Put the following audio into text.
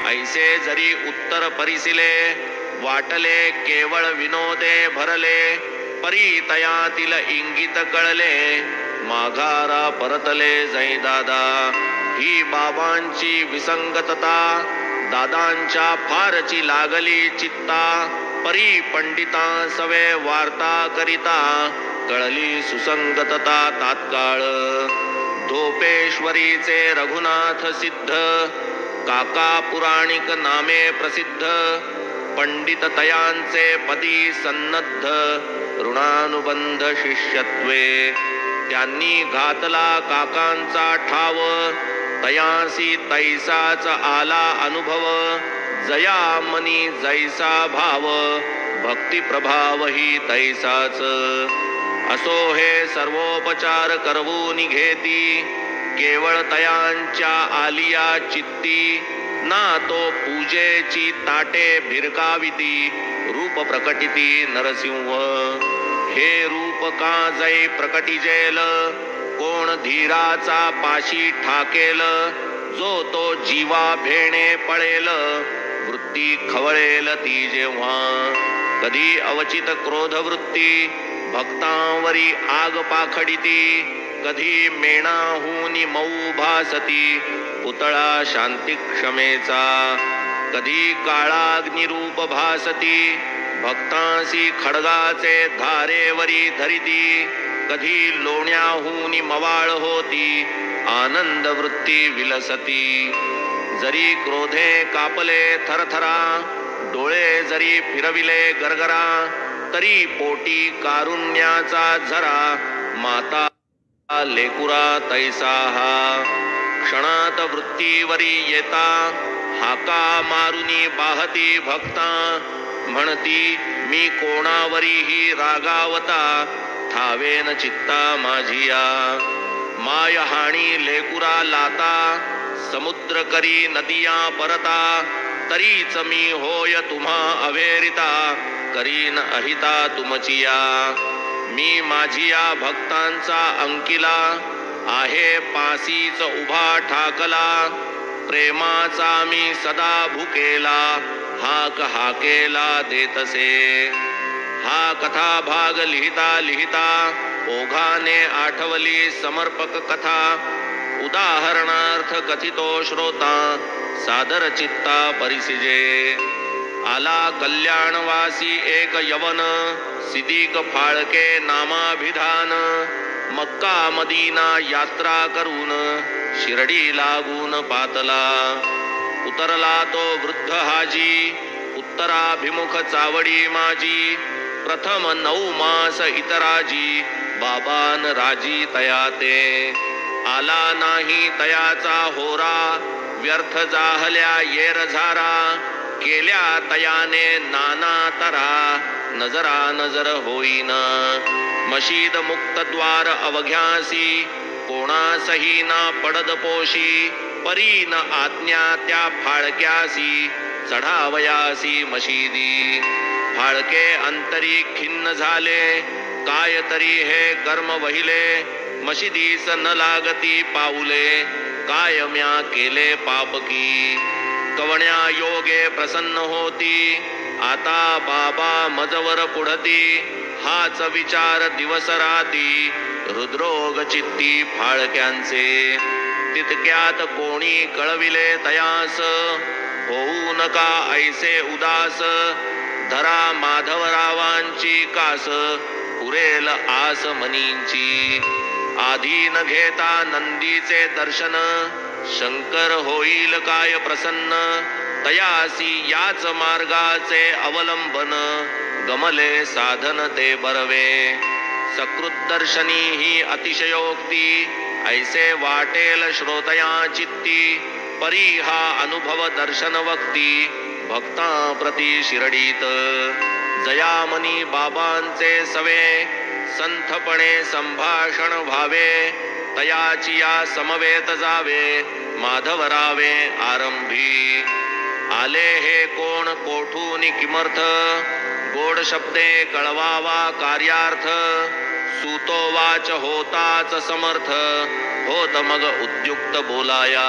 ऐसे जरी उत्तर परिसिले वाटले केवळ विनोदे भरले परी तयातील इंगित कळले माघारा परतले जै दादा ही बाबांची विसंगतता दादांच्या फारची लागली चित्ता परी पंडिता सवे वार्ता करिता कळली सुसंगतता तात्काळ धोपेश्वरीचे रघुनाथ सिद्ध काका पुराणिक नामे प्रसिद्ध पंडित तयांचे पदी सन्नद्ध ऋणानुबंध शिष्यत्वे त्यांनी घातला काकांचा ठाव तयासी तैसाच आला अनुभव जया मनी जैसा भाव भक्ती प्रभाव ही तैसाच असो हे सर्वोपचार करवून घेती केवळ तयांच्या आलिया चित्ती ना तो पूजेची ताटे भिरकाविती रूप प्रकटिती नरसिंह हे रूप का जै प्रकटिजेल कोण धीराचा पाशी ठाकेल जो तो जीवा भेणे पळेल वृत्ती खवळेल ती जेव्हा कधी अवचित क्रोध वृत्ती भक्तांवरी आग पाखडिती कधी मेणाहूनी मऊ भासती पुतळा शांती क्षमेचा कधी काळाग्निरूप भासती भक्तांसी खडगाचे धारेवरी धरिती कधी लोण्याहूनी मवाळ होती आनंद वृत्ती विलसती जरी क्रोधे कापले थरथरा डोळे जरी फिरविले गरगरा तरी पोटी कारुण्याचा झरा माता लेकुरा तैसा हा क्षणात वृत्तीवरी येता हाका मारुनी बाहती भक्ता म्हणती मी कोणावरीही रागावता ठावेन चित्ता माझिया माय हाणी लेकुरा लाता समुद्र करी नदिया परता तरीच मी होय तुम्हा अवेरिता करीन अहिता तुमचिया मी माझिया भक्तांचा अंकिला आहे पासीच उभा ठाकला प्रेमाचा मी सदा भुकेला हाक हाकेला देतसे हा कथा भाग लिहिता लिहिता ओघाने आठवली समर्पक कथा उदाहरणार्थ कथितो श्रोता सादर चित्ता परिसिजे आला कल्याणवासी एक यवन सिद्दीक फाळके नामाभिधान मक्का मदीना यात्रा करून शिर्डी लागून पातला उतरला तो वृद्ध हाजी उत्तराभिमुख चावडी माझी प्रथम 9 मास इतराजी बाबान राजी तयाते आला नाही तयाचा होरा व्यर्थ जाहल्या येर झारा केल्या तयाने नाना तरा नजरा नजर होईना मशीद मुक्त द्वार अवघ्यासी कोणासही ना पडद पोशी परीन आज्ञा त्या फाळक्यासी चढावयासी मशिदी फाळके अंतरी खिन्न झाले काय तरी हे कर्म वहिले मशिदीस न लागती पाऊले काय म्या केले पापकी कवण्या योगे प्रसन्न होती आता बाबा मजवर पुढती हाच विचार दिवस राती हृद्रोग चित्ती फाळक्यांचे तितक्यात कोणी कळविले तयास होऊ नका ऐसे उदास धरा माधवरावांची कास पुरेल आस मनींची आधी न घेता नंदीचे दर्शन शंकर होईल काय प्रसन्न तयासी याच मार्गाचे अवलंबन गमले साधन ते बरवे सकृत दर्शनी ही अतिशयोक्ती ऐसे वाटेल श्रोतया चित्ती परी हा अनुभव दर्शन वक्ती भक्ता प्रती शिरडीत जयामनी बाबांचे सवे संथपणे संभाषण व्हावे तयाची या समवेत जावे माधवरावे आरंभी आले हे कोण कोठून किमर्थ गोड शब्दे कळवावा कार्यार्थ सूतो वाच होताच समर्थ होत मग उद्युक्त बोलाया